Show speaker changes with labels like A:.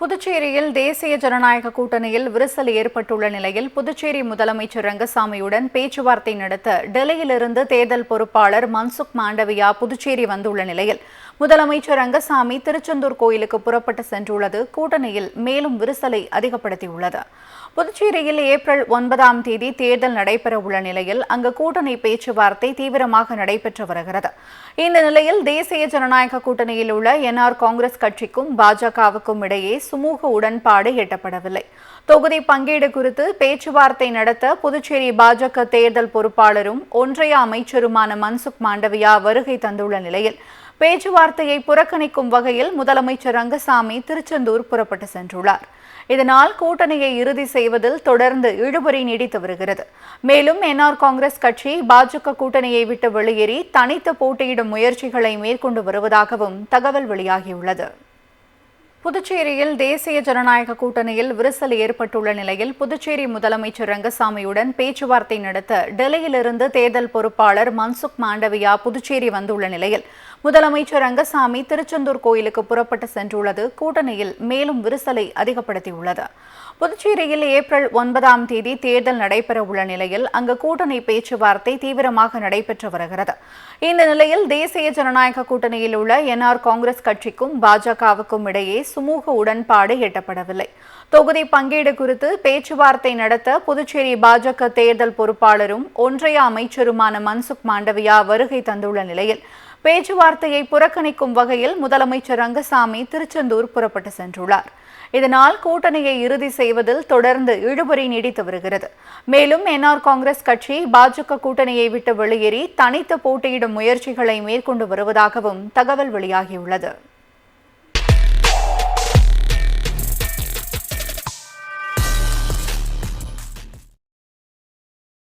A: புதுச்சேரியில் தேசிய ஜனநாயக கூட்டணியில் விரிசல் ஏற்பட்டுள்ள நிலையில் புதுச்சேரி முதலமைச்சர் ரங்கசாமியுடன் பேச்சுவார்த்தை நடத்த டெல்லியிலிருந்து தேர்தல் பொறுப்பாளர் மன்சுக் மாண்டவியா புதுச்சேரி வந்துள்ள நிலையில் முதலமைச்சர் ரங்கசாமி திருச்செந்தூர் கோயிலுக்கு புறப்பட்டு சென்றுள்ளது கூட்டணியில் மேலும் விரிசலை அதிகப்படுத்தியுள்ளது. புதுச்சேரியில் ஏப்ரல் 9ஆம் தேதி தேர்தல் நடைபெறவுள்ள நிலையில் அங்கு கூட்டணி பேச்சுவார்த்தை தீவிரமாக நடைபெற்று வருகிறது. இந்த நிலையில் தேசிய ஜனநாயக கூட்டணியில் உள்ள என்ஆர் காங்கிரஸ் கட்சிக்கும் பாஜகவுக்கும் இடையே சுமூக உடன்பாடு எட்டப்படவில்லை. தொகுதி பங்கீடு குறித்து பேச்சுவார்த்தை நடத்த புதுச்சேரி பாஜக தேர்தல் பொறுப்பாளரும் ஒன்றிய அமைச்சருமான மன்சுக் மாண்டவியா வருகை தந்துள்ள நிலையில் பேச்சுவார்த்தையை புறக்கணிக்கும் வகையில் முதலமைச்சர் ரங்கசாமி திருச்செந்தூர் புறப்பட்டு சென்றுள்ளார். இதனால் கூட்டணியை இறுதி செய்வதில் தொடர்ந்து இழுபறி நீடித்து வருகிறது. மேலும் என்ஆர் காங்கிரஸ் கட்சி பாஜக கூட்டணியை விட்டு வெளியேறி தனித்து போட்டியிடும் முயற்சிகளை மேற்கொண்டு வருவதாகவும் தகவல் வெளியாகியுள்ளது. புதுச்சேரியில் தேசிய ஜனநாயக கூட்டணியில் விரிசல் ஏற்பட்டுள்ள நிலையில் புதுச்சேரி முதலமைச்சர் ரங்கசாமியுடன் பேச்சுவார்த்தை நடத்த டெல்லியிலிருந்து தேர்தல் பொறுப்பாளர் மன்சுக் மாண்டவியா புதுச்சேரி வந்துள்ள நிலையில் முதலமைச்சர் ரங்கசாமி திருச்செந்தூர் கோயிலுக்கு புறப்பட்டு சென்றுள்ளது கூட்டணியில் மேலும் விரிசலை அதிகப்படுத்தியுள்ளது. புதுச்சேரியில் ஏப்ரல் 9ஆம் தேதி தேர்தல் நடைபெறவுள்ள நிலையில் அங்கு கூட்டணி பேச்சுவார்த்தை தீவிரமாக நடைபெற்று வருகிறது. இந்த நிலையில் தேசிய ஜனநாயக கூட்டணியில் உள்ள என்ஆர் காங்கிரஸ் கட்சிக்கும் பாஜகவுக்கும் இடையே சுமூக உடன்பாடு எட்டப்படவில்லை. தொகுதி பங்கீடு குறித்து பேச்சுவார்த்தை நடத்த புதுச்சேரி பாஜக தேர்தல் பொறுப்பாளரும் ஒன்றிய அமைச்சருமான மன்சுக் மாண்டவியா வருகை தந்துள்ள நிலையில் பேச்சுவார்த்தையை புறக்கணிக்கும் வகையில் முதலமைச்சர் ரங்கசாமி திருச்செந்தூர் புறப்பட்டு சென்றுள்ளார். இதனால் கூட்டணியை இறுதி செய்வதில் தொடர்ந்து இழுபறி நீடித்து வருகிறது. மேலும் என்ஆர் காங்கிரஸ் கட்சி பாஜக கூட்டணியை விட்டு வெளியேறி தனித்து போட்டியிடும் முயற்சிகளை மேற்கொண்டு வருவதாகவும் தகவல் வெளியாகியுள்ளது.